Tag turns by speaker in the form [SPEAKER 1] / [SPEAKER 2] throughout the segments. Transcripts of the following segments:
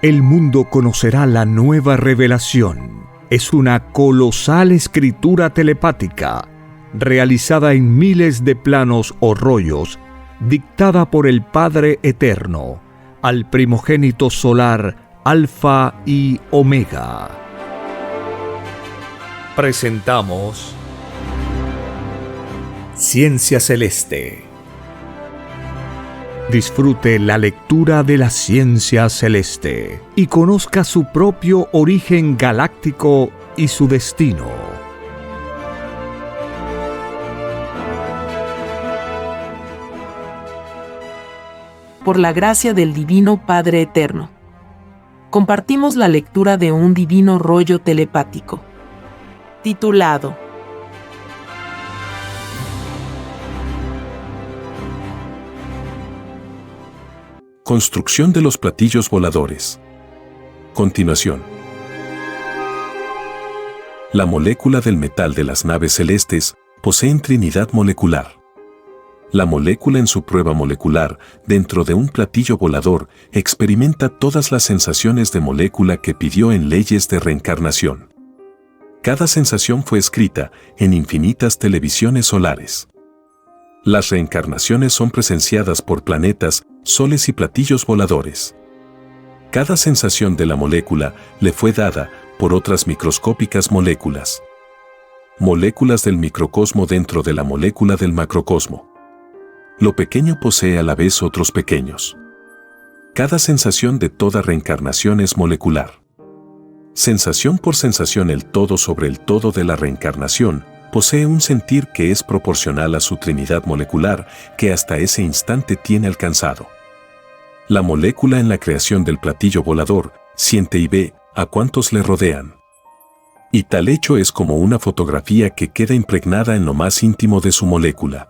[SPEAKER 1] El mundo conocerá la nueva revelación. Es una colosal escritura telepática, realizada en miles de planos o rollos, dictada por el Padre Eterno, al primogénito solar Alfa y Omega. Presentamos Ciencia Celeste. Disfrute la lectura de la ciencia celeste y conozca su propio origen galáctico y su destino.
[SPEAKER 2] Por la gracia del Divino Padre Eterno, compartimos la lectura de un divino rollo telepático, titulado
[SPEAKER 3] Construcción de los platillos voladores. Continuación. La molécula del metal de las naves celestes poseen trinidad molecular. La molécula en su prueba molecular, dentro de un platillo volador, experimenta todas las sensaciones de molécula que pidió en leyes de reencarnación. Cada sensación fue escrita en infinitas televisiones solares. Las reencarnaciones son presenciadas por planetas, soles y platillos voladores. Cada sensación de la molécula le fue dada por otras microscópicas moléculas. Moléculas del microcosmo dentro de la molécula del macrocosmo. Lo pequeño posee a la vez otros pequeños. Cada sensación de toda reencarnación es molecular. Sensación por sensación, el todo sobre el todo de la reencarnación posee un sentir que es proporcional a su trinidad molecular que hasta ese instante tiene alcanzado. La molécula en la creación del platillo volador siente y ve a cuantos le rodean. Y tal hecho es como una fotografía que queda impregnada en lo más íntimo de su molécula.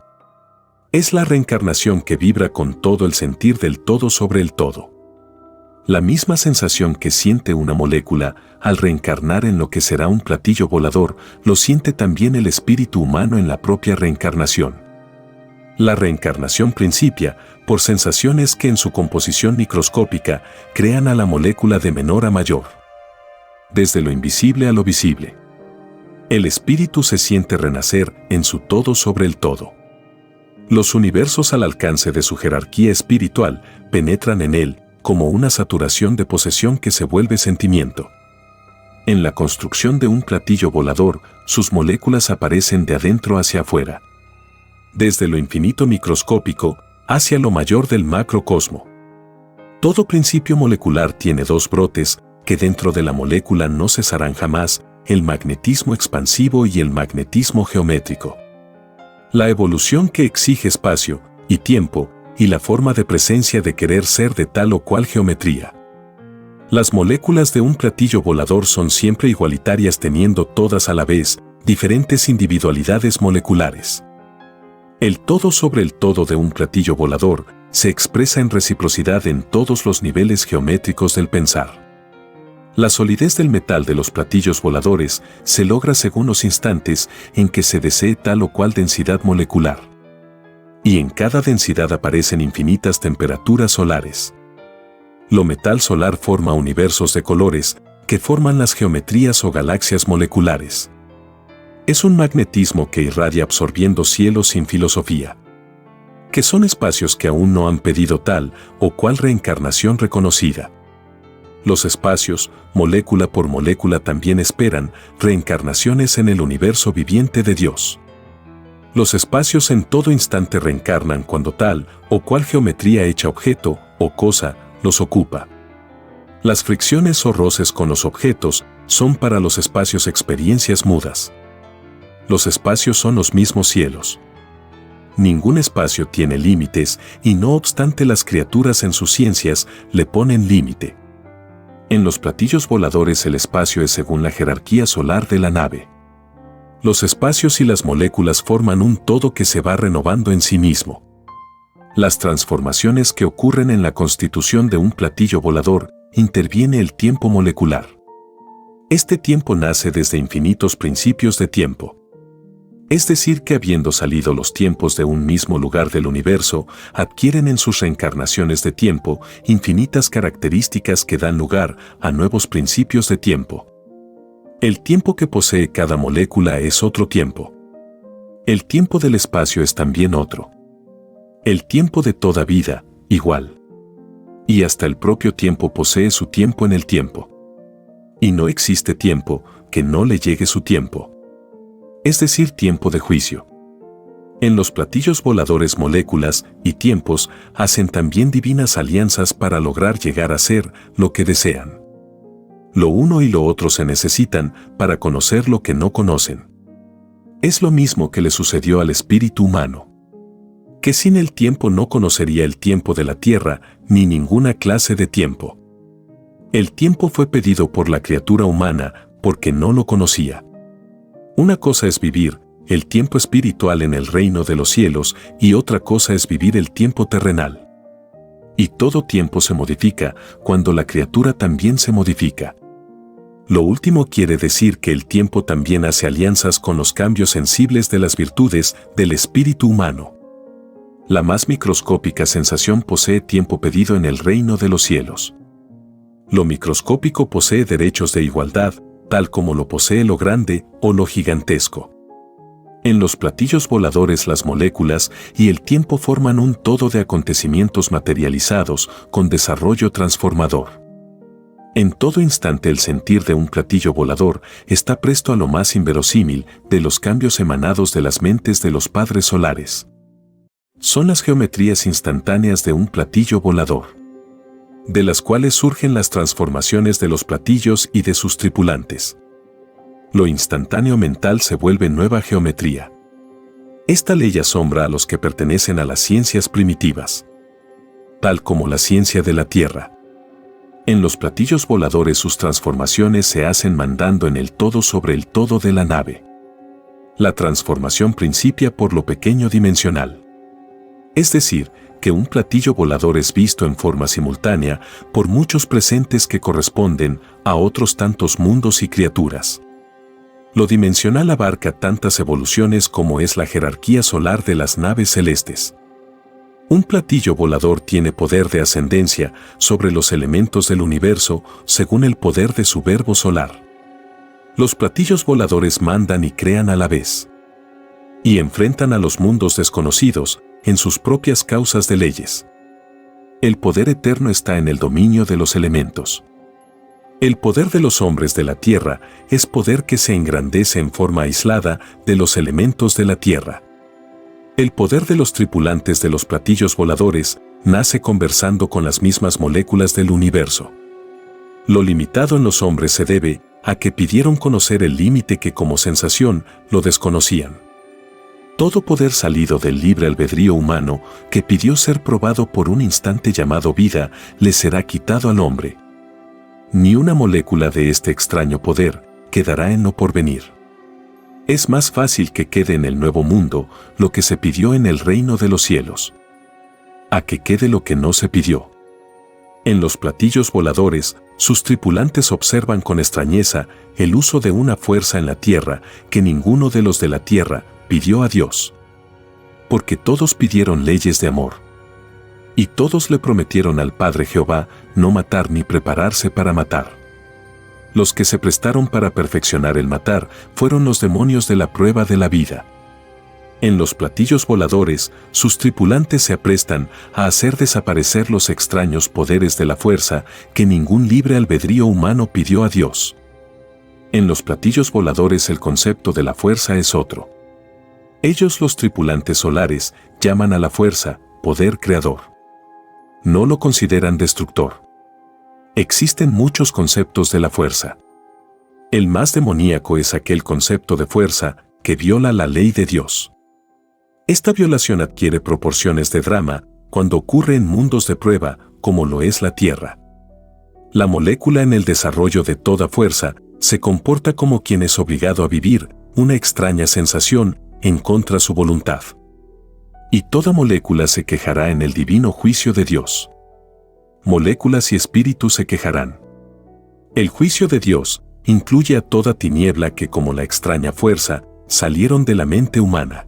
[SPEAKER 3] Es la reencarnación que vibra con todo el sentir del todo sobre el todo. La misma sensación que siente una molécula al reencarnar en lo que será un platillo volador, lo siente también el espíritu humano en la propia reencarnación. La reencarnación principia por sensaciones que en su composición microscópica crean a la molécula de menor a mayor. Desde lo invisible a lo visible. El espíritu se siente renacer en su todo sobre el todo. Los universos al alcance de su jerarquía espiritual penetran en él como una saturación de posesión que se vuelve sentimiento. En la construcción de un platillo volador, sus moléculas aparecen de adentro hacia afuera. Desde lo infinito microscópico hacia lo mayor del macrocosmo. Todo principio molecular tiene dos brotes que dentro de la molécula no cesarán jamás, el magnetismo expansivo y el magnetismo geométrico. La evolución que exige espacio y tiempo y la forma de presencia de querer ser de tal o cual geometría. Las moléculas de un platillo volador son siempre igualitarias, teniendo todas a la vez diferentes individualidades moleculares. El todo sobre el todo de un platillo volador se expresa en reciprocidad en todos los niveles geométricos del pensar. La solidez del metal de los platillos voladores se logra según los instantes en que se desee tal o cual densidad molecular. Y en cada densidad aparecen infinitas temperaturas solares. Lo metal solar forma universos de colores que forman las geometrías o galaxias moleculares. Es un magnetismo que irradia absorbiendo cielos sin filosofía. Que son espacios que aún no han pedido tal o cual reencarnación reconocida. Los espacios, molécula por molécula, también esperan reencarnaciones en el universo viviente de Dios. Los espacios en todo instante reencarnan cuando tal o cual geometría hecha objeto o cosa los ocupa. Las fricciones o roces con los objetos son para los espacios experiencias mudas. Los espacios son los mismos cielos. Ningún espacio tiene límites y no obstante las criaturas en sus ciencias le ponen límite. En los platillos voladores el espacio es según la jerarquía solar de la nave. Los espacios y las moléculas forman un todo que se va renovando en sí mismo. Las transformaciones que ocurren en la constitución de un platillo volador interviene el tiempo molecular. Este tiempo nace desde infinitos principios de tiempo. Es decir, que habiendo salido los tiempos de un mismo lugar del universo, adquieren en sus reencarnaciones de tiempo infinitas características que dan lugar a nuevos principios de tiempo. El tiempo que posee cada molécula es otro tiempo. El tiempo del espacio es también otro. El tiempo de toda vida, igual. Y hasta el propio tiempo posee su tiempo en el tiempo. Y no existe tiempo que no le llegue su tiempo. Es decir, tiempo de juicio. En los platillos voladores moléculas y tiempos hacen también divinas alianzas para lograr llegar a ser lo que desean. Lo uno y lo otro se necesitan para conocer lo que no conocen. Es lo mismo que le sucedió al espíritu humano, que sin el tiempo no conocería el tiempo de la tierra ni ninguna clase de tiempo. El tiempo fue pedido por la criatura humana porque no lo conocía. Una cosa es vivir el tiempo espiritual en el reino de los cielos y otra cosa es vivir el tiempo terrenal. Y todo tiempo se modifica cuando la criatura también se modifica. Lo último quiere decir que el tiempo también hace alianzas con los cambios sensibles de las virtudes del espíritu humano. La más microscópica sensación posee tiempo pedido en el reino de los cielos. Lo microscópico posee derechos de igualdad, tal como lo posee lo grande o lo gigantesco. En los platillos voladores las moléculas y el tiempo forman un todo de acontecimientos materializados con desarrollo transformador. En todo instante el sentir de un platillo volador está presto a lo más inverosímil de los cambios emanados de las mentes de los padres solares. Son las geometrías instantáneas de un platillo volador, de las cuales surgen las transformaciones de los platillos y de sus tripulantes. Lo instantáneo mental se vuelve nueva geometría. Esta ley asombra a los que pertenecen a las ciencias primitivas, tal como la ciencia de la Tierra. En los platillos voladores sus transformaciones se hacen mandando en el todo sobre el todo de la nave. La transformación principia por lo pequeño dimensional. Es decir, que un platillo volador es visto en forma simultánea por muchos presentes que corresponden a otros tantos mundos y criaturas. Lo dimensional abarca tantas evoluciones como es la jerarquía solar de las naves celestes. Un platillo volador tiene poder de ascendencia sobre los elementos del universo según el poder de su verbo solar. Los platillos voladores mandan y crean a la vez. Y enfrentan a los mundos desconocidos en sus propias causas de leyes. El poder eterno está en el dominio de los elementos. El poder de los hombres de la tierra es poder que se engrandece en forma aislada de los elementos de la tierra. El poder de los tripulantes de los platillos voladores nace conversando con las mismas moléculas del universo. Lo limitado en los hombres se debe a que pidieron conocer el límite que como sensación lo desconocían. Todo poder salido del libre albedrío humano que pidió ser probado por un instante llamado vida le será quitado al hombre. Ni una molécula de este extraño poder quedará en lo porvenir. Es más fácil que quede en el nuevo mundo lo que se pidió en el reino de los cielos, a que quede lo que no se pidió. En los platillos voladores, sus tripulantes observan con extrañeza el uso de una fuerza en la tierra que ninguno de los de la tierra pidió a Dios. Porque todos pidieron leyes de amor. Y todos le prometieron al Padre Jehová no matar ni prepararse para matar. Los que se prestaron para perfeccionar el matar fueron los demonios de la prueba de la vida. En los platillos voladores, sus tripulantes se aprestan a hacer desaparecer los extraños poderes de la fuerza que ningún libre albedrío humano pidió a Dios. En los platillos voladores el concepto de la fuerza es otro. Ellos, los tripulantes solares, llaman a la fuerza poder creador. No lo consideran destructor. Existen muchos conceptos de la fuerza. El más demoníaco es aquel concepto de fuerza que viola la ley de Dios. Esta violación adquiere proporciones de drama cuando ocurre en mundos de prueba, como lo es la Tierra. La molécula en el desarrollo de toda fuerza se comporta como quien es obligado a vivir una extraña sensación en contra su voluntad. Y toda molécula se quejará en el divino juicio de Dios. Moléculas y espíritus se quejarán. El juicio de Dios incluye a toda tiniebla que como la extraña fuerza salieron de la mente humana.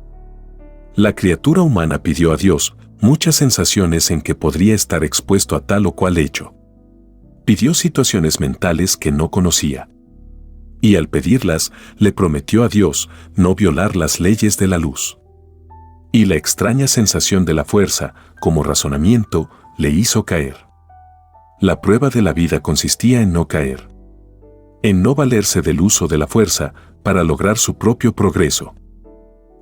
[SPEAKER 3] La criatura humana pidió a Dios muchas sensaciones en que podría estar expuesto a tal o cual hecho. Pidió situaciones mentales que no conocía. Y al pedirlas, le prometió a Dios no violar las leyes de la luz. Y la extraña sensación de la fuerza, como razonamiento, le hizo caer. La prueba de la vida consistía en no caer. En no valerse del uso de la fuerza para lograr su propio progreso.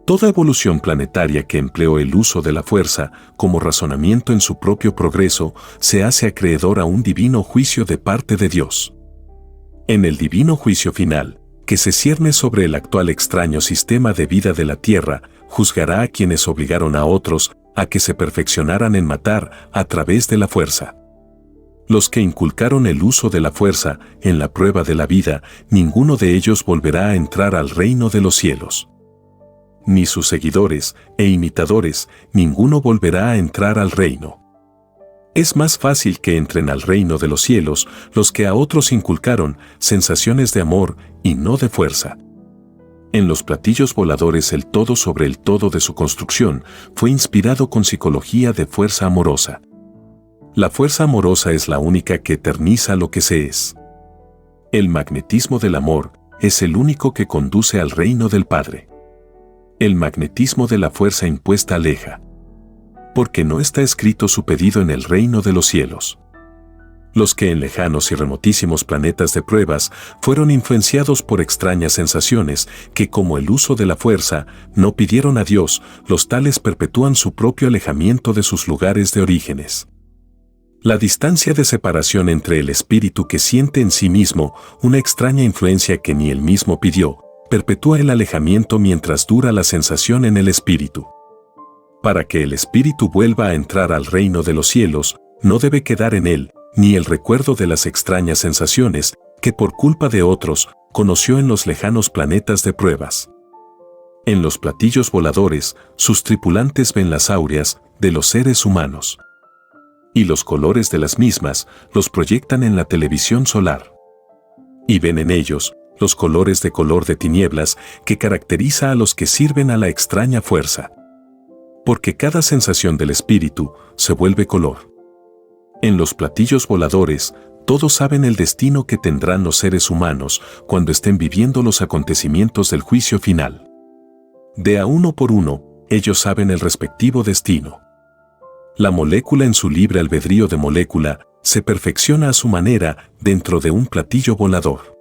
[SPEAKER 3] Toda evolución planetaria que empleó el uso de la fuerza como razonamiento en su propio progreso se hace acreedor a un divino juicio de parte de Dios. En el divino juicio final, que se cierne sobre el actual extraño sistema de vida de la Tierra, juzgará a quienes obligaron a otros a que se perfeccionaran en matar a través de la fuerza. Los que inculcaron el uso de la fuerza en la prueba de la vida, ninguno de ellos volverá a entrar al reino de los cielos. Ni sus seguidores e imitadores, ninguno volverá a entrar al reino. Es más fácil que entren al reino de los cielos los que a otros inculcaron sensaciones de amor y no de fuerza. En los platillos voladores el todo sobre el todo de su construcción fue inspirado con psicología de fuerza amorosa. La fuerza amorosa es la única que eterniza lo que se es. El magnetismo del amor es el único que conduce al reino del Padre. El magnetismo de la fuerza impuesta aleja. Porque no está escrito su pedido en el reino de los cielos. Los que en lejanos y remotísimos planetas de pruebas fueron influenciados por extrañas sensaciones que, como el uso de la fuerza, no pidieron a Dios, los tales perpetúan su propio alejamiento de sus lugares de orígenes. La distancia de separación entre el espíritu que siente en sí mismo una extraña influencia que ni él mismo pidió, perpetúa el alejamiento mientras dura la sensación en el espíritu. Para que el espíritu vuelva a entrar al reino de los cielos, no debe quedar en él ni el recuerdo de las extrañas sensaciones que por culpa de otros conoció en los lejanos planetas de pruebas. En los platillos voladores, sus tripulantes ven las áureas de los seres humanos. Y los colores de las mismas los proyectan en la televisión solar. Y ven en ellos los colores de color de tinieblas que caracteriza a los que sirven a la extraña fuerza. Porque cada sensación del espíritu se vuelve color. En los platillos voladores, todos saben el destino que tendrán los seres humanos cuando estén viviendo los acontecimientos del juicio final. De a uno por uno, ellos saben el respectivo destino. La molécula en su libre albedrío de molécula se perfecciona a su manera dentro de un platillo volador.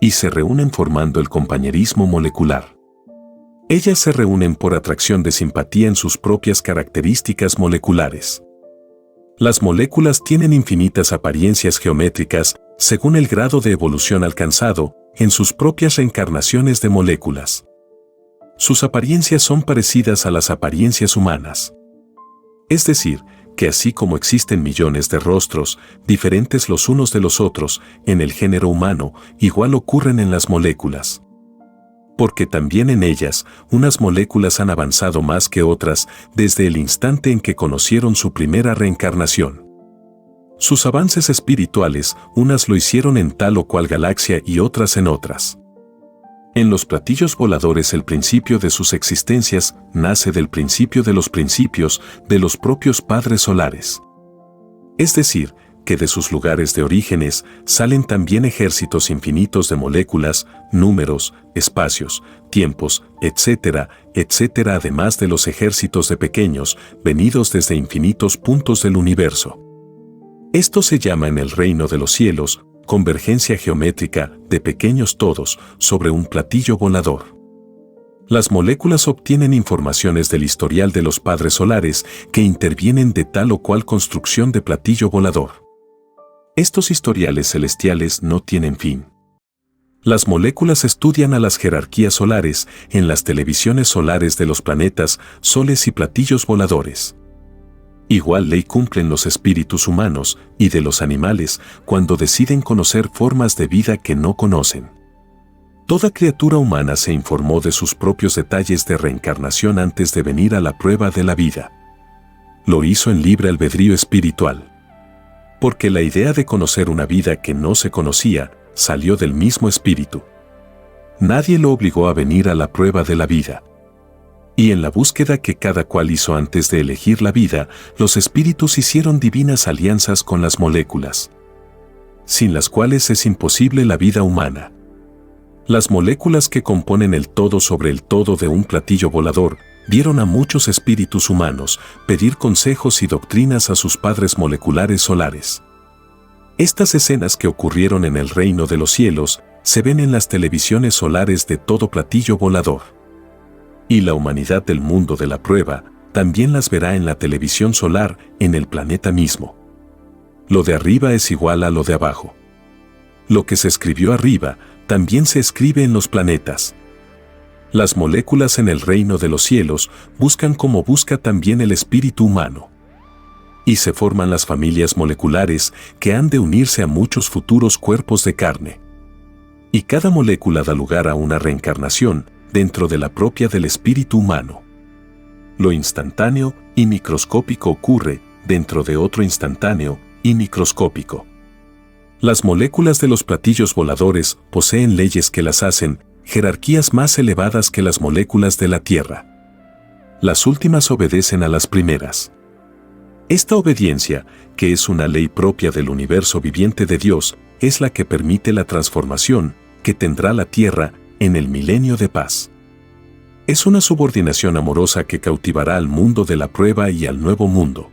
[SPEAKER 3] Y se reúnen formando el compañerismo molecular. Ellas se reúnen por atracción de simpatía en sus propias características moleculares. Las moléculas tienen infinitas apariencias geométricas según el grado de evolución alcanzado en sus propias reencarnaciones de moléculas. Sus apariencias son parecidas a las apariencias humanas. Es decir, que así como existen millones de rostros, diferentes los unos de los otros, en el género humano, igual ocurren en las moléculas. Porque también en ellas, unas moléculas han avanzado más que otras desde el instante en que conocieron su primera reencarnación. Sus avances espirituales, unas lo hicieron en tal o cual galaxia y otras en otras. En los platillos voladores el principio de sus existencias nace del principio de los principios de los propios padres solares. Es decir, que de sus lugares de orígenes salen también ejércitos infinitos de moléculas, números, espacios, tiempos, etcétera, etcétera, además de los ejércitos de pequeños, venidos desde infinitos puntos del universo. Esto se llama en el reino de los cielos, convergencia geométrica de pequeños todos sobre un platillo volador. Las moléculas obtienen informaciones del historial de los padres solares que intervienen de tal o cual construcción de platillo volador. Estos historiales celestiales no tienen fin. Las moléculas estudian a las jerarquías solares en las televisiones solares de los planetas, soles y platillos voladores. Igual ley cumplen los espíritus humanos y de los animales cuando deciden conocer formas de vida que no conocen. Toda criatura humana se informó de sus propios detalles de reencarnación antes de venir a la prueba de la vida. Lo hizo en libre albedrío espiritual. Porque la idea de conocer una vida que no se conocía salió del mismo espíritu. Nadie lo obligó a venir a la prueba de la vida. Y en la búsqueda que cada cual hizo antes de elegir la vida, los espíritus hicieron divinas alianzas con las moléculas, sin las cuales es imposible la vida humana. Las moléculas que componen el todo sobre el todo de un platillo volador vieron a muchos espíritus humanos pedir consejos y doctrinas a sus padres moleculares solares. Estas escenas que ocurrieron en el reino de los cielos se ven en las televisiones solares de todo platillo volador. Y la humanidad del mundo de la prueba también las verá en la televisión solar en el planeta mismo. Lo de arriba es igual a lo de abajo. Lo que se escribió arriba también se escribe en los planetas. Las moléculas en el reino de los cielos buscan como busca también el espíritu humano. Y se forman las familias moleculares que han de unirse a muchos futuros cuerpos de carne. Y cada molécula da lugar a una reencarnación dentro de la propia del espíritu humano. Lo instantáneo y microscópico ocurre dentro de otro instantáneo y microscópico. Las moléculas de los platillos voladores poseen leyes que las hacen jerarquías más elevadas que las moléculas de la Tierra. Las últimas obedecen a las primeras. Esta obediencia, que es una ley propia del universo viviente de Dios, es la que permite la transformación que tendrá la Tierra en el milenio de paz. Es una subordinación amorosa que cautivará al mundo de la prueba y al nuevo mundo.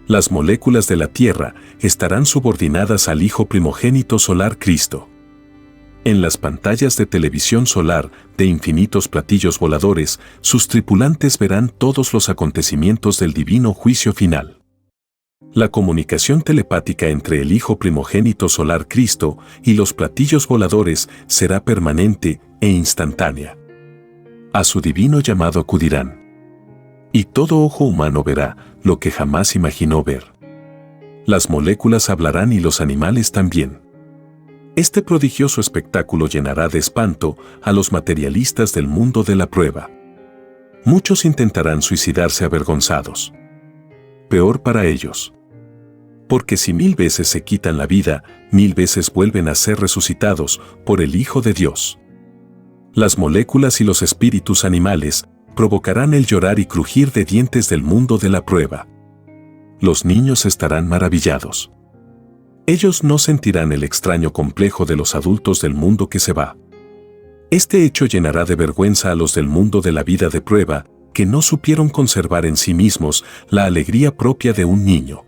[SPEAKER 3] Las moléculas de la Tierra estarán subordinadas al Hijo primogénito solar Cristo. En las pantallas de televisión solar de infinitos platillos voladores, sus tripulantes verán todos los acontecimientos del divino juicio final. La comunicación telepática entre el Hijo primogénito solar Cristo y los platillos voladores será permanente e instantánea. A su divino llamado acudirán. Y todo ojo humano verá lo que jamás imaginó ver. Las moléculas hablarán y los animales también. Este prodigioso espectáculo llenará de espanto a los materialistas del mundo de la prueba. Muchos intentarán suicidarse avergonzados. Peor para ellos. Porque si 1000 veces se quitan la vida, 1000 veces vuelven a ser resucitados por el Hijo de Dios. Las moléculas y los espíritus animales provocarán el llorar y crujir de dientes del mundo de la prueba. Los niños estarán maravillados. Ellos no sentirán el extraño complejo de los adultos del mundo que se va. Este hecho llenará de vergüenza a los del mundo de la vida de prueba, que no supieron conservar en sí mismos la alegría propia de un niño.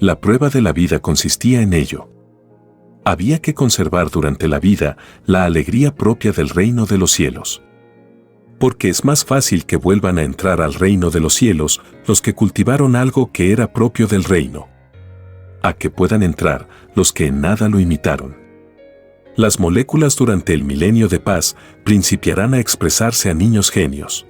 [SPEAKER 3] La prueba de la vida consistía en ello. Había que conservar durante la vida la alegría propia del reino de los cielos. Porque es más fácil que vuelvan a entrar al reino de los cielos los que cultivaron algo que era propio del reino, a que puedan entrar los que en nada lo imitaron. Las moléculas durante el milenio de paz principiarán a expresarse a niños genios,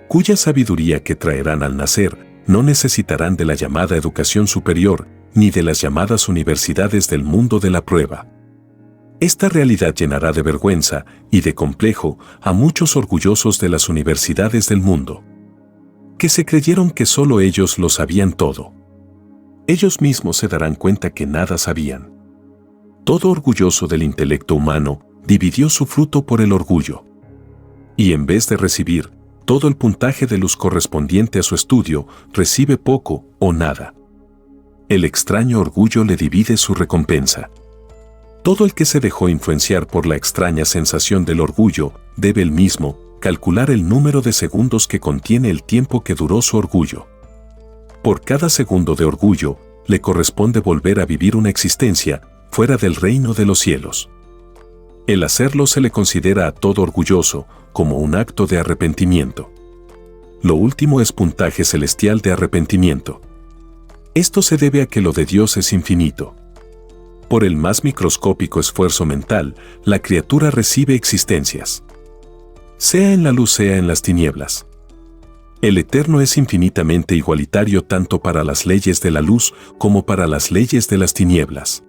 [SPEAKER 3] cuya sabiduría que traerán al nacer no necesitarán de la llamada educación superior ni de las llamadas universidades del mundo de la prueba. Esta realidad llenará de vergüenza y de complejo a muchos orgullosos de las universidades del mundo, que se creyeron que solo ellos lo sabían todo. Ellos mismos se darán cuenta que nada sabían. Todo orgulloso del intelecto humano dividió su fruto por el orgullo. Y en vez de recibir todo el puntaje de luz correspondiente a su estudio, recibe poco o nada. El extraño orgullo le divide su recompensa. Todo el que se dejó influenciar por la extraña sensación del orgullo debe él mismo calcular el número de segundos que contiene el tiempo que duró su orgullo. Por cada segundo de orgullo, le corresponde volver a vivir una existencia fuera del reino de los cielos. El hacerlo se le considera a todo orgulloso como un acto de arrepentimiento. Lo último es puntaje celestial de arrepentimiento. Esto se debe a que lo de Dios es infinito. Por el más microscópico esfuerzo mental, la criatura recibe existencias. Sea en la luz, sea en las tinieblas. El Eterno es infinitamente igualitario tanto para las leyes de la luz como para las leyes de las tinieblas.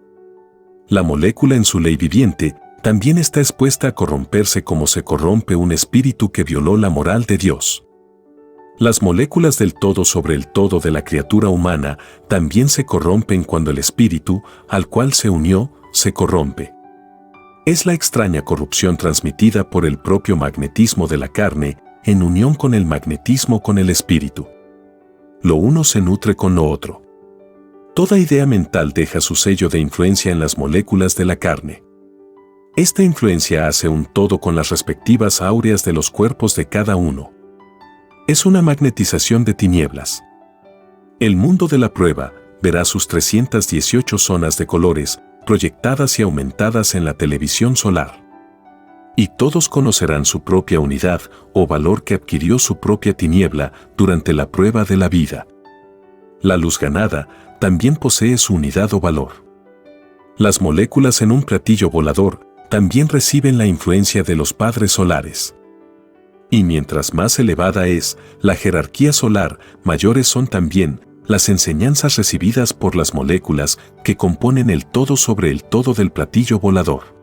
[SPEAKER 3] La molécula en su ley viviente también está expuesta a corromperse como se corrompe un espíritu que violó la moral de Dios. Las moléculas del todo sobre el todo de la criatura humana también se corrompen cuando el espíritu, al cual se unió, se corrompe. Es la extraña corrupción transmitida por el propio magnetismo de la carne, en unión con el magnetismo con el espíritu. Lo uno se nutre con lo otro. Toda idea mental deja su sello de influencia en las moléculas de la carne. Esta influencia hace un todo con las respectivas áureas de los cuerpos de cada uno. Es una magnetización de tinieblas. El mundo de la prueba verá sus 318 zonas de colores proyectadas y aumentadas en la televisión solar. Y todos conocerán su propia unidad o valor que adquirió su propia tiniebla durante la prueba de la vida. La luz ganada también posee su unidad o valor. Las moléculas en un platillo volador también reciben la influencia de los padres solares. Y mientras más elevada es la jerarquía solar, mayores son también las enseñanzas recibidas por las moléculas que componen el todo sobre el todo del platillo volador.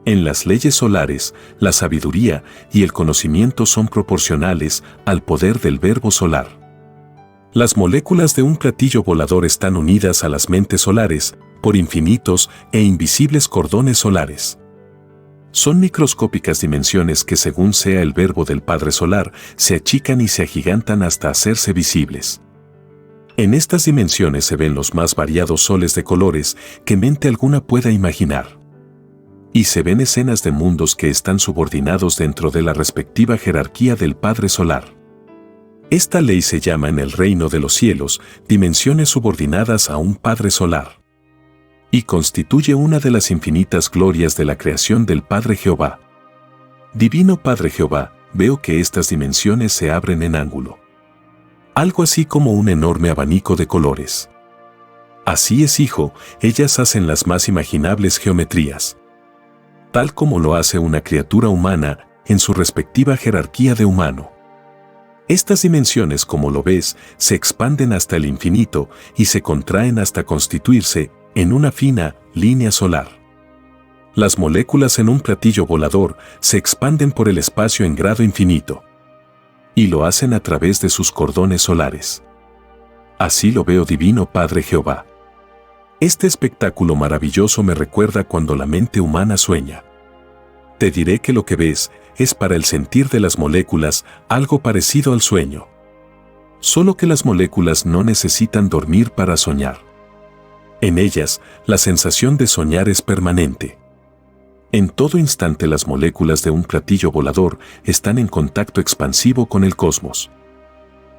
[SPEAKER 3] En las leyes solares, la sabiduría y el conocimiento son proporcionales al poder del verbo solar. Las moléculas de un platillo volador están unidas a las mentes solares por infinitos e invisibles cordones solares. Son microscópicas dimensiones que, según sea el verbo del Padre Solar, se achican y se agigantan hasta hacerse visibles. En estas dimensiones se ven los más variados soles de colores que mente alguna pueda imaginar. Y se ven escenas de mundos que están subordinados dentro de la respectiva jerarquía del Padre Solar. Esta ley se llama en el reino de los cielos dimensiones subordinadas a un Padre Solar. Y constituye una de las infinitas glorias de la creación del Padre Jehová. Divino Padre Jehová, veo que estas dimensiones se abren en ángulo. Algo así como un enorme abanico de colores. Así es, hijo, ellas hacen las más imaginables geometrías. Tal como lo hace una criatura humana en su respectiva jerarquía de humano. Estas dimensiones, como lo ves, se expanden hasta el infinito y se contraen hasta constituirse en una fina línea solar. Las moléculas en un platillo volador se expanden por el espacio en grado infinito. Y lo hacen a través de sus cordones solares. Así lo veo, Divino Padre Jehová. Este espectáculo maravilloso me recuerda cuando la mente humana sueña. Te diré que lo que ves es para el sentir de las moléculas algo parecido al sueño. Solo que las moléculas no necesitan dormir para soñar. En ellas, la sensación de soñar es permanente. En todo instante las moléculas de un platillo volador están en contacto expansivo con el cosmos.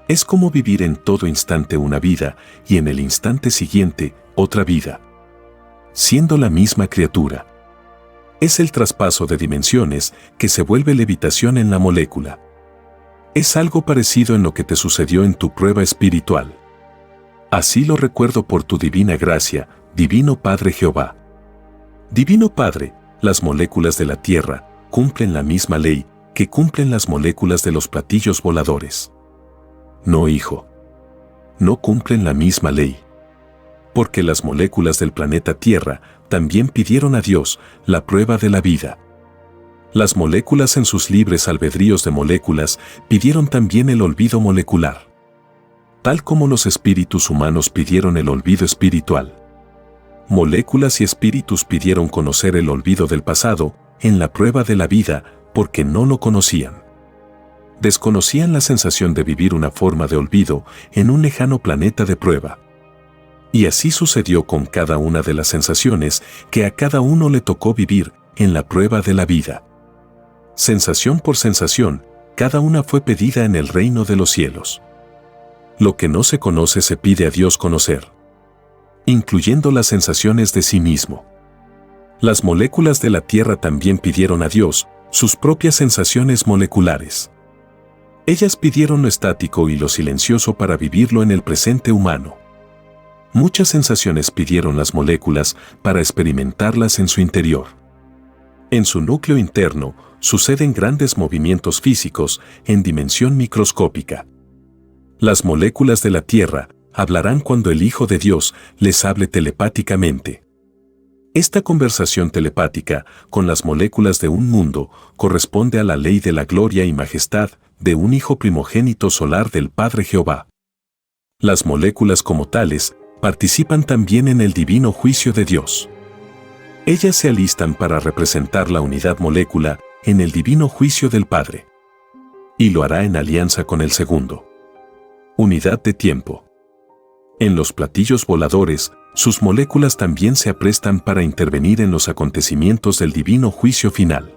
[SPEAKER 3] Es como vivir en todo instante una vida y en el instante siguiente otra vida. Siendo la misma criatura. Es el traspaso de dimensiones que se vuelve levitación en la molécula. Es algo parecido en lo que te sucedió en tu prueba espiritual. Así lo recuerdo por tu divina gracia, Divino Padre Jehová. Divino Padre, las moléculas de la Tierra cumplen la misma ley que cumplen las moléculas de los platillos voladores. No, hijo. No cumplen la misma ley. Porque las moléculas del planeta Tierra también pidieron a Dios la prueba de la vida. Las moléculas en sus libres albedríos de moléculas pidieron también el olvido molecular. Tal como los espíritus humanos pidieron el olvido espiritual. Moléculas y espíritus pidieron conocer el olvido del pasado en la prueba de la vida porque no lo conocían. Desconocían la sensación de vivir una forma de olvido en un lejano planeta de prueba. Y así sucedió con cada una de las sensaciones que a cada uno le tocó vivir en la prueba de la vida. Sensación por sensación, cada una fue pedida en el reino de los cielos. Lo que no se conoce se pide a Dios conocer, incluyendo las sensaciones de sí mismo. Las moléculas de la Tierra también pidieron a Dios sus propias sensaciones moleculares. Ellas pidieron lo estático y lo silencioso para vivirlo en el presente humano. Muchas sensaciones pidieron las moléculas para experimentarlas en su interior. En su núcleo interno suceden grandes movimientos físicos en dimensión microscópica. Las moléculas de la Tierra hablarán cuando el Hijo de Dios les hable telepáticamente. Esta conversación telepática con las moléculas de un mundo corresponde a la ley de la gloria y majestad de un Hijo primogénito solar del Padre Jehová. Las moléculas como tales participan también en el divino juicio de Dios. Ellas se alistan para representar la unidad molécula en el divino juicio del Padre. Y lo hará en alianza con el segundo. Unidad de tiempo. En los platillos voladores, sus moléculas también se aprestan para intervenir en los acontecimientos del divino juicio final.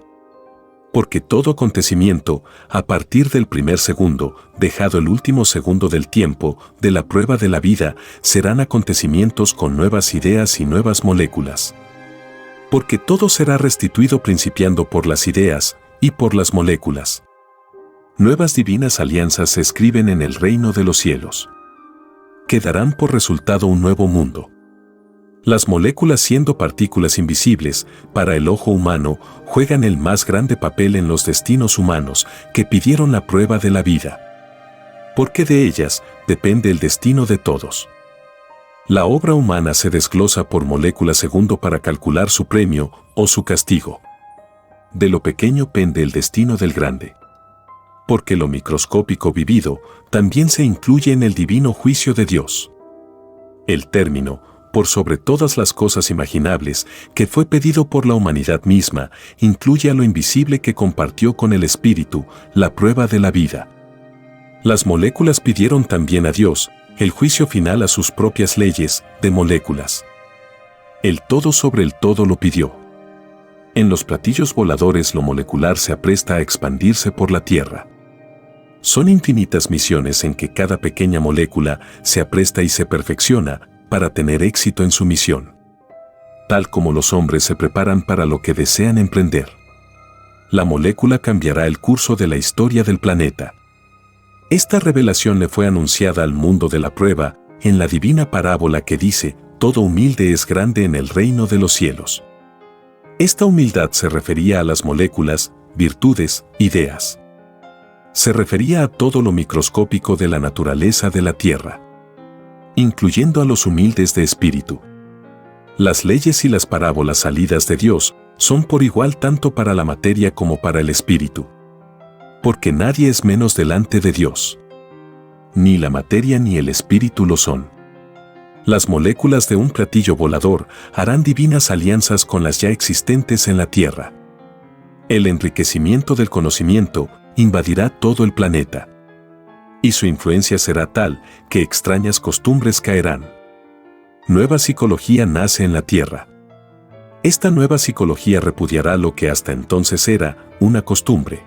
[SPEAKER 3] Porque todo acontecimiento, a partir del primer segundo, dejado el último segundo del tiempo, de la prueba de la vida, serán acontecimientos con nuevas ideas y nuevas moléculas. Porque todo será restituido principiando por las ideas y por las moléculas. Nuevas divinas alianzas se escriben en el reino de los cielos. Que darán por resultado un nuevo mundo. Las moléculas, siendo partículas invisibles para el ojo humano, juegan el más grande papel en los destinos humanos que pidieron la prueba de la vida. Porque de ellas depende el destino de todos. La obra humana se desglosa por molécula segundo para calcular su premio o su castigo. De lo pequeño pende el destino del grande. Porque lo microscópico vivido también se incluye en el divino juicio de Dios. El término, por sobre todas las cosas imaginables, que fue pedido por la humanidad misma, incluye a lo invisible que compartió con el Espíritu, la prueba de la vida. Las moléculas pidieron también a Dios, el juicio final a sus propias leyes de moléculas. El todo sobre el todo lo pidió. En los platillos voladores lo molecular se apresta a expandirse por la Tierra. Son infinitas misiones en que cada pequeña molécula se apresta y se perfecciona para tener éxito en su misión. Tal como los hombres se preparan para lo que desean emprender. La molécula cambiará el curso de la historia del planeta. Esta revelación le fue anunciada al mundo de la prueba en la divina parábola que dice: todo humilde es grande en el reino de los cielos. Esta humildad se refería a las moléculas, virtudes, ideas. Se refería a todo lo microscópico de la naturaleza de la Tierra, incluyendo a los humildes de espíritu. Las leyes y las parábolas salidas de Dios son por igual tanto para la materia como para el espíritu. Porque nadie es menos delante de Dios. Ni la materia ni el espíritu lo son. Las moléculas de un platillo volador harán divinas alianzas con las ya existentes en la Tierra. El enriquecimiento del conocimiento invadirá todo el planeta. Y su influencia será tal que extrañas costumbres caerán. Nueva psicología nace en la Tierra. Esta nueva psicología repudiará lo que hasta entonces era una costumbre.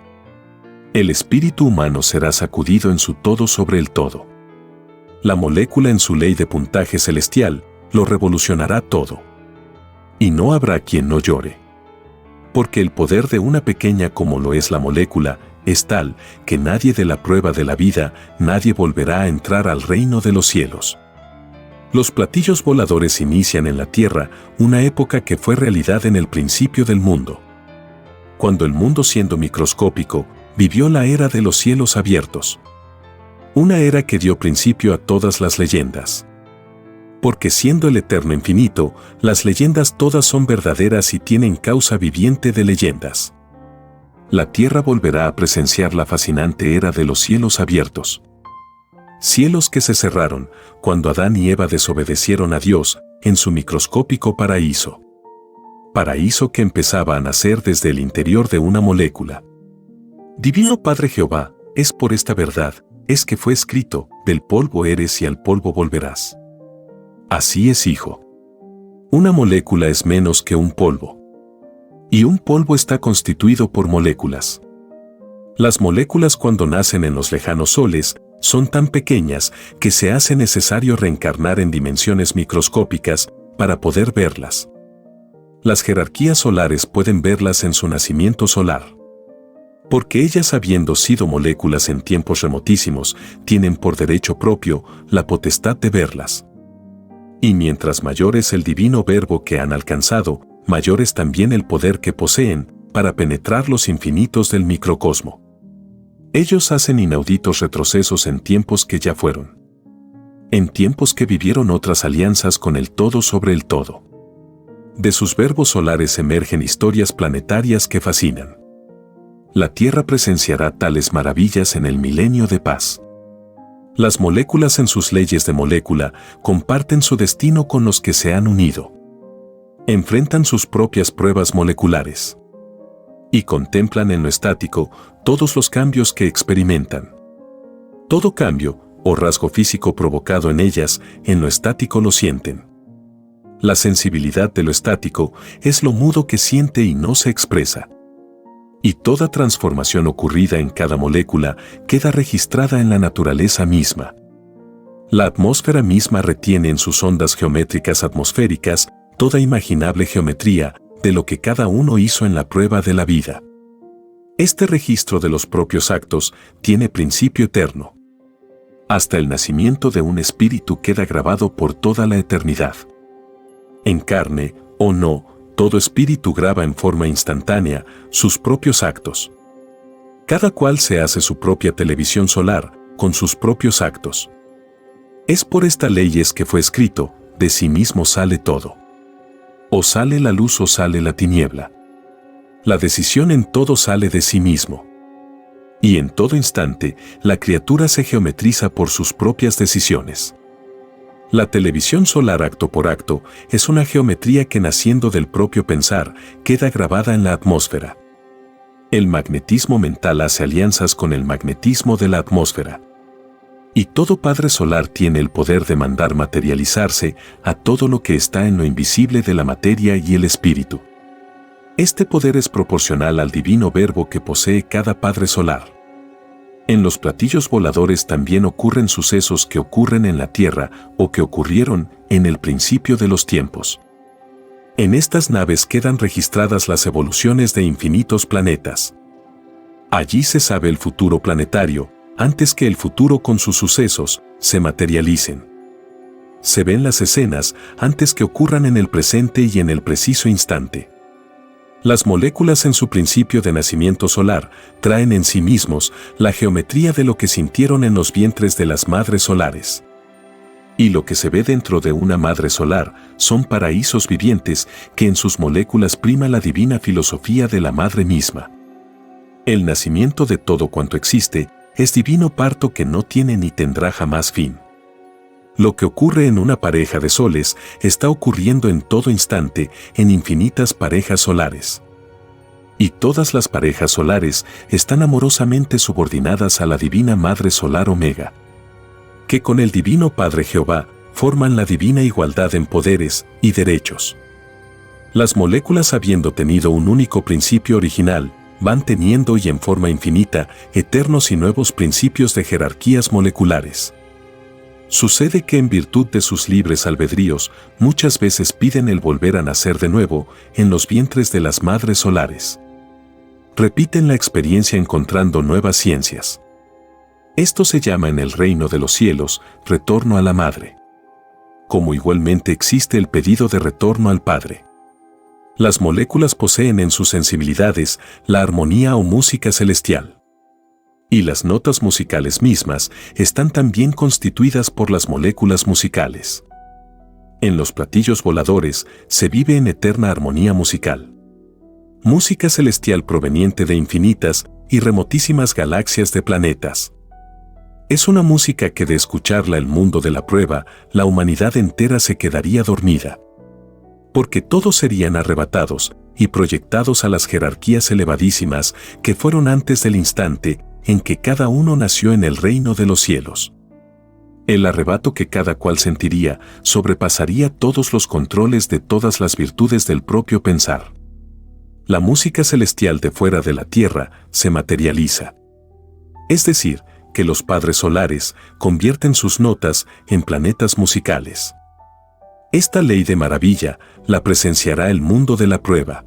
[SPEAKER 3] El espíritu humano será sacudido en su todo sobre el todo. La molécula en su ley de puntaje celestial lo revolucionará todo. Y no habrá quien no llore. Porque el poder de una pequeña como lo es la molécula es tal que nadie de la prueba de la vida, nadie volverá a entrar al reino de los cielos. Los platillos voladores inician en la Tierra una época que fue realidad en el principio del mundo. Cuando el mundo, siendo microscópico, vivió la era de los cielos abiertos. Una era que dio principio a todas las leyendas. Porque siendo el eterno infinito, las leyendas todas son verdaderas y tienen causa viviente de leyendas. La Tierra volverá a presenciar la fascinante era de los cielos abiertos. Cielos que se cerraron cuando Adán y Eva desobedecieron a Dios en su microscópico paraíso. Paraíso que empezaba a nacer desde el interior de una molécula. Divino Padre Jehová, es por esta verdad, es que fue escrito: del polvo eres y al polvo volverás. Así es, hijo. Una molécula es menos que un polvo. Y un polvo está constituido por moléculas. Las moléculas, cuando nacen en los lejanos soles, son tan pequeñas que se hace necesario reencarnar en dimensiones microscópicas para poder verlas. Las jerarquías solares pueden verlas en su nacimiento solar. Porque ellas, habiendo sido moléculas en tiempos remotísimos, tienen por derecho propio la potestad de verlas. Y mientras mayor es el divino verbo que han alcanzado, mayor es también el poder que poseen para penetrar los infinitos del microcosmo. Ellos hacen inauditos retrocesos en tiempos que ya fueron. En tiempos que vivieron otras alianzas con el todo sobre el todo. De sus verbos solares emergen historias planetarias que fascinan. La Tierra presenciará tales maravillas en el milenio de paz. Las moléculas en sus leyes de molécula comparten su destino con los que se han unido. enfrentan sus propias pruebas moleculares y contemplan en lo estático todos los cambios que experimentan. Todo cambio o rasgo físico provocado en ellas, en lo estático lo sienten. La sensibilidad de lo estático es lo mudo que siente y no se expresa. Y toda transformación ocurrida en cada molécula queda registrada en la naturaleza misma. La atmósfera misma retiene en sus ondas geométricas atmosféricas toda imaginable geometría de lo que cada uno hizo en la prueba de la vida. Este registro de los propios actos tiene principio eterno. Hasta el nacimiento de un espíritu queda grabado por toda la eternidad. En carne o no, todo espíritu graba en forma instantánea sus propios actos. Cada cual se hace su propia televisión solar con sus propios actos. Es por esta ley es que fue escrito, de sí mismo sale todo. O sale la luz o sale la tiniebla. La decisión en todo sale de sí mismo. Y en todo instante, la criatura se geometriza por sus propias decisiones. La televisión solar acto por acto es una geometría que naciendo del propio pensar queda grabada en la atmósfera. El magnetismo mental hace alianzas con el magnetismo de la atmósfera. Y todo Padre Solar tiene el poder de mandar materializarse a todo lo que está en lo invisible de la materia y el espíritu. Este poder es proporcional al divino verbo que posee cada Padre Solar. En los platillos voladores también ocurren sucesos que ocurren en la Tierra o que ocurrieron en el principio de los tiempos. En estas naves quedan registradas las evoluciones de infinitos planetas. Allí se sabe el futuro planetario, antes que el futuro con sus sucesos se materialicen. Se ven las escenas antes que ocurran en el presente y en el preciso instante. Las moléculas en su principio de nacimiento solar traen en sí mismos la geometría de lo que sintieron en los vientres de las madres solares. Y lo que se ve dentro de una madre solar son paraísos vivientes que en sus moléculas prima la divina filosofía de la madre misma. El nacimiento de todo cuanto existe es divino parto que no tiene ni tendrá jamás fin. Lo que ocurre en una pareja de soles está ocurriendo en todo instante en infinitas parejas solares. Y todas las parejas solares están amorosamente subordinadas a la divina Madre Solar Omega, que con el divino Padre Jehová forman la divina igualdad en poderes y derechos. Las moléculas, habiendo tenido un único principio original, van teniendo y en forma infinita eternos y nuevos principios de jerarquías moleculares. Sucede que en virtud de sus libres albedríos, muchas veces piden el volver a nacer de nuevo en los vientres de las madres solares. Repiten la experiencia encontrando nuevas ciencias. Esto se llama en el reino de los cielos retorno a la madre. Como igualmente existe el pedido de retorno al Padre. Las moléculas poseen en sus sensibilidades la armonía o música celestial. Y las notas musicales mismas están también constituidas por las moléculas musicales. En los platillos voladores se vive en eterna armonía musical. Música celestial proveniente de infinitas y remotísimas galaxias de planetas. Es una música que de escucharla el mundo de la prueba, la humanidad entera se quedaría dormida. Porque todos serían arrebatados y proyectados a las jerarquías elevadísimas que fueron antes del instante en que cada uno nació en el reino de los cielos. El arrebato que cada cual sentiría sobrepasaría todos los controles de todas las virtudes del propio pensar. La música celestial de fuera de la tierra se materializa. Es decir, que los padres solares convierten sus notas en planetas musicales. Esta ley de maravilla la presenciará el mundo de la prueba.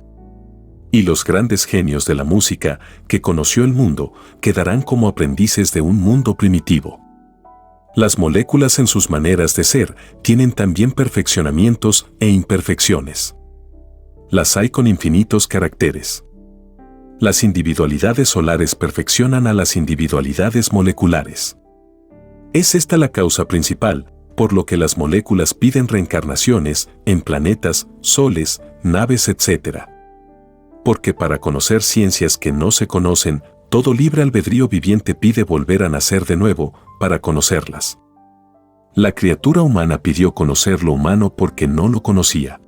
[SPEAKER 3] Y los grandes genios de la música que conoció el mundo quedarán como aprendices de un mundo primitivo. Las moléculas en sus maneras de ser tienen también perfeccionamientos e imperfecciones. Las hay con infinitos caracteres. Las individualidades solares perfeccionan a las individualidades moleculares. Es esta la causa principal, por lo que las moléculas piden reencarnaciones en planetas, soles, naves, etc. Porque para conocer ciencias que no se conocen, todo libre albedrío viviente pide volver a nacer de nuevo para conocerlas. La criatura humana pidió conocer lo humano porque no lo conocía.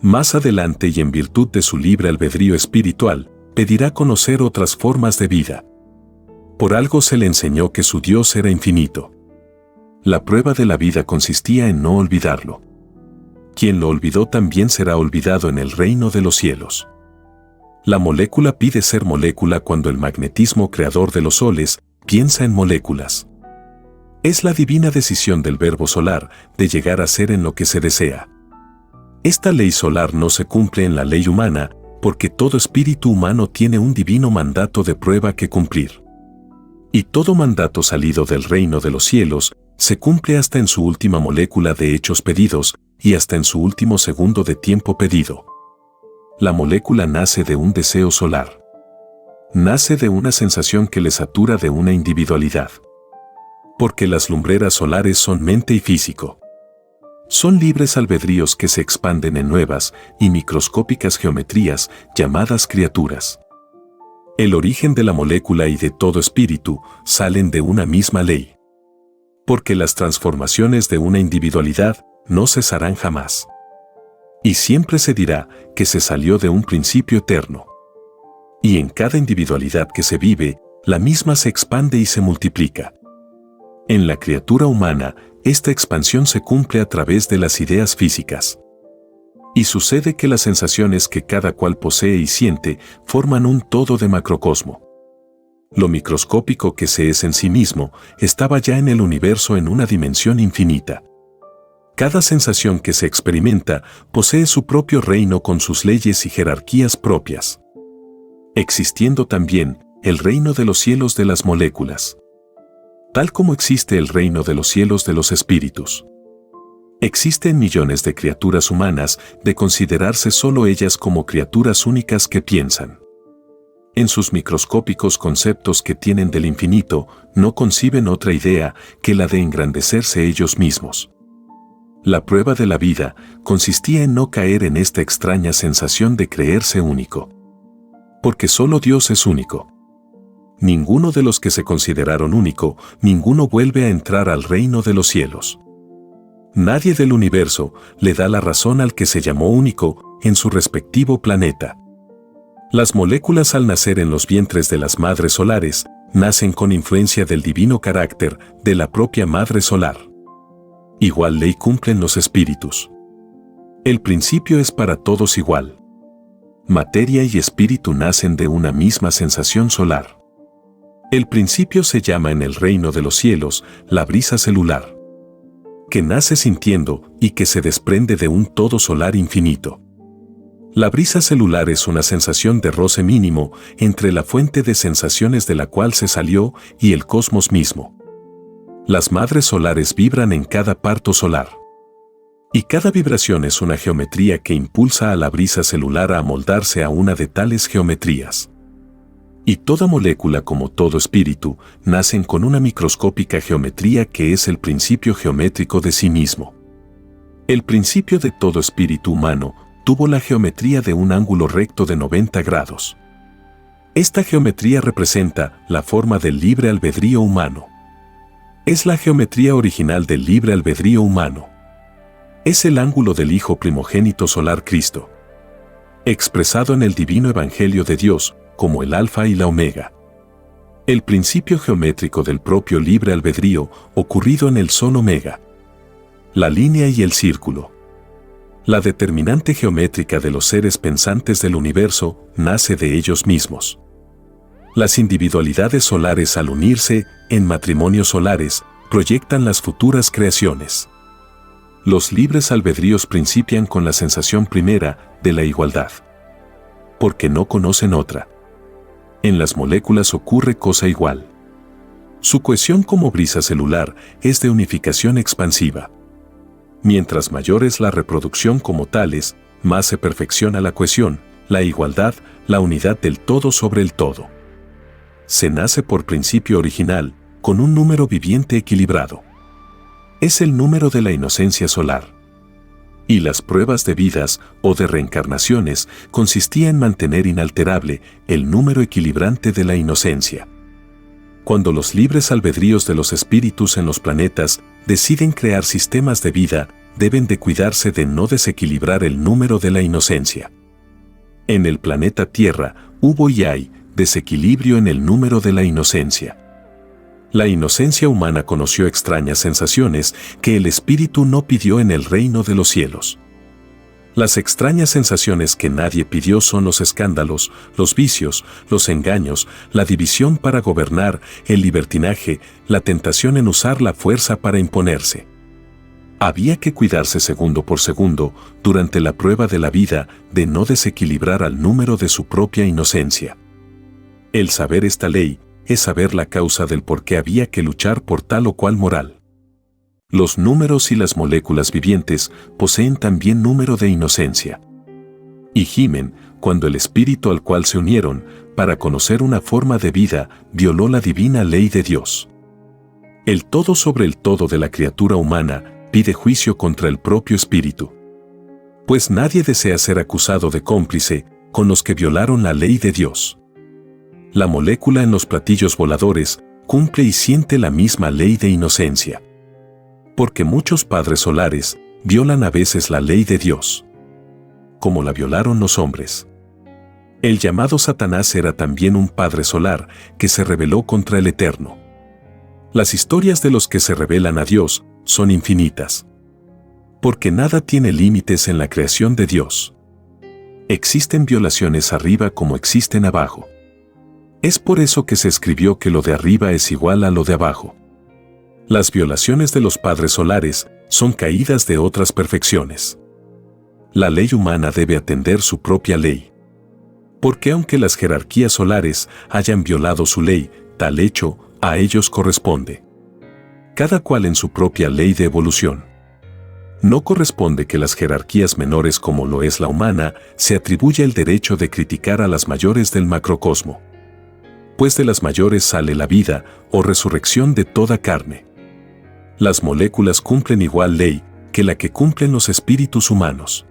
[SPEAKER 3] Más adelante y en virtud de su libre albedrío espiritual, pedirá conocer otras formas de vida. Por algo se le enseñó que su Dios era infinito. La prueba de la vida consistía en no olvidarlo. Quien lo olvidó también será olvidado en el reino de los cielos. La molécula pide ser molécula cuando el magnetismo creador de los soles piensa en moléculas. Es la divina decisión del verbo solar de llegar a ser en lo que se desea. Esta ley solar no se cumple en la ley humana porque todo espíritu humano tiene un divino mandato de prueba que cumplir. Y todo mandato salido del reino de los cielos se cumple hasta en su última molécula de hechos pedidos y hasta en su último segundo de tiempo pedido. La molécula nace de un deseo solar. Nace de una sensación que le satura de una individualidad. Porque las lumbreras solares son mente y físico. Son libres albedríos que se expanden en nuevas y microscópicas geometrías llamadas criaturas. El origen de la molécula y de todo espíritu salen de una misma ley. Porque las transformaciones de una individualidad no cesarán jamás. Y siempre se dirá que se salió de un principio eterno. Y en cada individualidad que se vive, la misma se expande y se multiplica. En la criatura humana, esta expansión se cumple a través de las ideas físicas. Y sucede que las sensaciones que cada cual posee y siente forman un todo de macrocosmo. Lo microscópico que se es en sí mismo estaba ya en el universo en una dimensión infinita. Cada sensación que se experimenta posee su propio reino con sus leyes y jerarquías propias. Existiendo también el reino de los cielos de las moléculas. Tal como existe el reino de los cielos de los espíritus. Existen millones de criaturas humanas de considerarse solo ellas como criaturas únicas que piensan. En sus microscópicos conceptos que tienen del infinito, no conciben otra idea que la de engrandecerse ellos mismos. La prueba de la vida consistía en no caer en esta extraña sensación de creerse único. Porque solo Dios es único. Ninguno de los que se consideraron único, ninguno vuelve a entrar al reino de los cielos. Nadie del universo le da la razón al que se llamó único en su respectivo planeta. Las moléculas al nacer en los vientres de las madres solares, nacen con influencia del divino carácter de la propia madre solar. Igual ley cumplen los espíritus. El principio es para todos igual. Materia y espíritu nacen de una misma sensación solar. El principio se llama en el reino de los cielos la brisa celular, que nace sintiendo y que se desprende de un todo solar infinito. La brisa celular es una sensación de roce mínimo entre la fuente de sensaciones de la cual se salió y el cosmos mismo. Las madres solares vibran en cada parto solar. Y cada vibración es una geometría que impulsa a la brisa celular a amoldarse a una de tales geometrías. Y toda molécula como todo espíritu nacen con una microscópica geometría que es el principio geométrico de sí mismo. El principio de todo espíritu humano tuvo la geometría de un ángulo recto de 90 grados. Esta geometría representa la forma del libre albedrío humano. Es la geometría original del libre albedrío humano. Es el ángulo del Hijo primogénito solar Cristo, expresado en el divino Evangelio de Dios como el Alfa y la Omega. El principio geométrico del propio libre albedrío ocurrido en el Sol Omega. La línea y el círculo. La determinante geométrica de los seres pensantes del universo nace de ellos mismos. Las individualidades solares al unirse en matrimonios solares proyectan las futuras creaciones. Los libres albedríos principian con la sensación primera de la igualdad, porque no conocen otra. En las moléculas ocurre cosa igual. Su cohesión como brisa celular es de unificación expansiva. Mientras mayor es la reproducción como tales, más se perfecciona la cohesión, la igualdad, la unidad del todo sobre el todo. Se nace por principio original, con un número viviente equilibrado. Es el número de la inocencia solar. Y las pruebas de vidas o de reencarnaciones consistían en mantener inalterable el número equilibrante de la inocencia. Cuando los libres albedríos de los espíritus en los planetas deciden crear sistemas de vida deben de cuidarse de no desequilibrar el número de la inocencia. En el planeta Tierra hubo y hay desequilibrio en el número de la inocencia. La inocencia humana conoció extrañas sensaciones que el espíritu no pidió en el reino de los cielos. Las extrañas sensaciones que nadie pidió son los escándalos, los vicios, los engaños, la división para gobernar, el libertinaje, la tentación en usar la fuerza para imponerse. Había que cuidarse segundo por segundo, durante la prueba de la vida, de no desequilibrar al número de su propia inocencia. El saber esta ley es saber la causa del por qué había que luchar por tal o cual moral. Los números y las moléculas vivientes poseen también número de inocencia. Y gimen cuando el espíritu al cual se unieron, para conocer una forma de vida, violó la divina ley de Dios. El todo sobre el todo de la criatura humana pide juicio contra el propio espíritu. Pues nadie desea ser acusado de cómplice con los que violaron la ley de Dios. La molécula en los platillos voladores cumple y siente la misma ley de inocencia. Porque muchos padres solares violan a veces la ley de Dios, como la violaron los hombres. El llamado Satanás era también un padre solar que se rebeló contra el Eterno. Las historias de los que se rebelan a Dios son infinitas. Porque nada tiene límites en la creación de Dios. Existen violaciones arriba como existen abajo. Es por eso que se escribió que lo de arriba es igual a lo de abajo. Las violaciones de los padres solares son caídas de otras perfecciones. La ley humana debe atender su propia ley. Porque aunque las jerarquías solares hayan violado su ley, tal hecho a ellos corresponde. Cada cual en su propia ley de evolución. No corresponde que las jerarquías menores como lo es la humana se atribuya el derecho de criticar a las mayores del macrocosmo. Pues de las mayores sale la vida o resurrección de toda carne. Las moléculas cumplen igual ley que la que cumplen los espíritus humanos.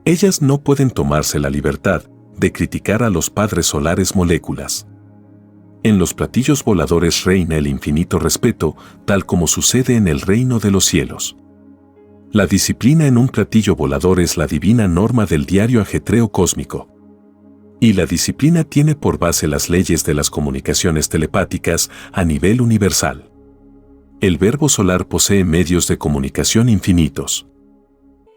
[SPEAKER 3] Ellas no pueden tomarse la libertad de criticar a los padres solares moléculas. En los platillos voladores reina el infinito respeto, tal como sucede en el reino de los cielos. La disciplina en un platillo volador es la divina norma del diario ajetreo cósmico. Y la disciplina tiene por base las leyes de las comunicaciones telepáticas a nivel universal. El verbo solar posee medios de comunicación infinitos,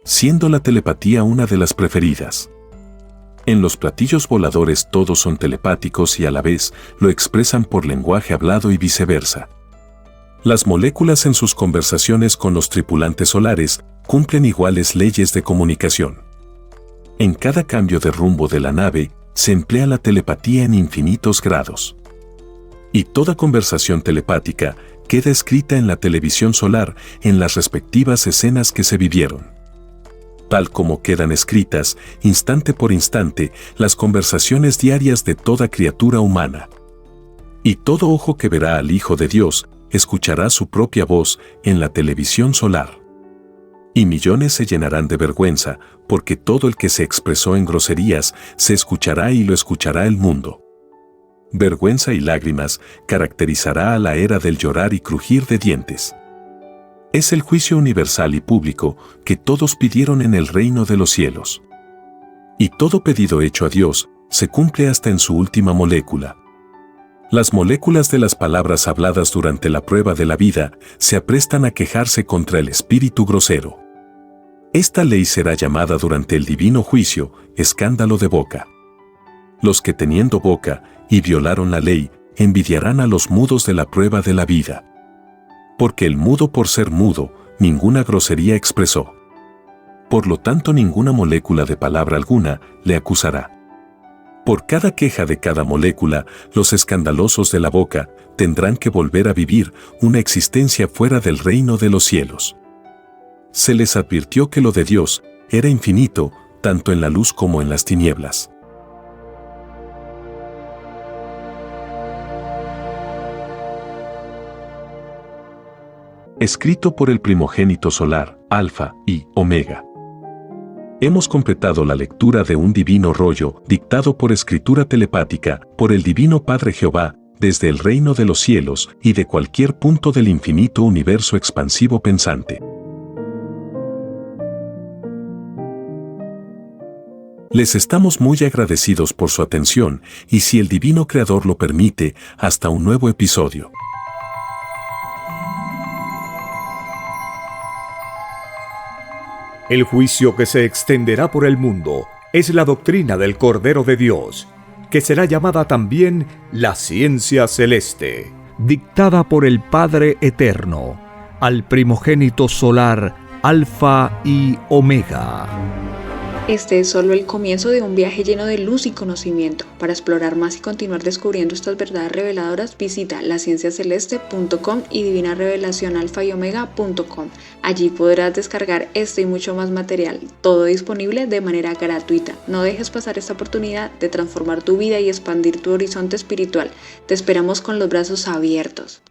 [SPEAKER 3] siendo la telepatía una de las preferidas. En los platillos voladores todos son telepáticos y a la vez lo expresan por lenguaje hablado y viceversa. Las moléculas en sus conversaciones con los tripulantes solares cumplen iguales leyes de comunicación. En cada cambio de rumbo de la nave se emplea la telepatía en infinitos grados. Y toda conversación telepática queda escrita en la televisión solar en las respectivas escenas que se vivieron. Tal como quedan escritas, instante por instante, las conversaciones diarias de toda criatura humana. Y todo ojo que verá al Hijo de Dios, escuchará su propia voz en la televisión solar. Y millones se llenarán de vergüenza, porque todo el que se expresó en groserías se escuchará y lo escuchará el mundo. Vergüenza y lágrimas caracterizará a la era del llorar y crujir de dientes. Es el juicio universal y público que todos pidieron en el reino de los cielos. Y todo pedido hecho a Dios se cumple hasta en su última molécula. Las moléculas de las palabras habladas durante la prueba de la vida se aprestan a quejarse contra el espíritu grosero. Esta ley será llamada durante el divino juicio escándalo de boca. Los que teniendo boca y violaron la ley, envidiarán a los mudos de la prueba de la vida. Porque el mudo por ser mudo, ninguna grosería expresó. Por lo tanto ninguna molécula de palabra alguna le acusará. Por cada queja de cada molécula, los escandalosos de la boca tendrán que volver a vivir una existencia fuera del reino de los cielos. Se les advirtió que lo de Dios era infinito, tanto en la luz como en las tinieblas. Escrito por el primogénito solar, Alfa y Omega. Hemos completado la lectura de un divino rollo dictado por escritura telepática por el Divino Padre Jehová, desde el reino de los cielos y de cualquier punto del infinito universo expansivo pensante. Les estamos muy agradecidos por su atención y, si el Divino Creador lo permite, hasta un nuevo episodio.
[SPEAKER 1] El juicio que se extenderá por el mundo es la doctrina del Cordero de Dios, que será llamada también la ciencia celeste, dictada por el Padre Eterno, al primogénito solar, Alfa y Omega.
[SPEAKER 4] Este es solo el comienzo de un viaje lleno de luz y conocimiento. Para explorar más y continuar descubriendo estas verdades reveladoras, visita lascienciaceleste.com y divinarevelacionalfayomega.com. Allí podrás descargar este y mucho más material, todo disponible de manera gratuita. No dejes pasar esta oportunidad de transformar tu vida y expandir tu horizonte espiritual. Te esperamos con los brazos abiertos.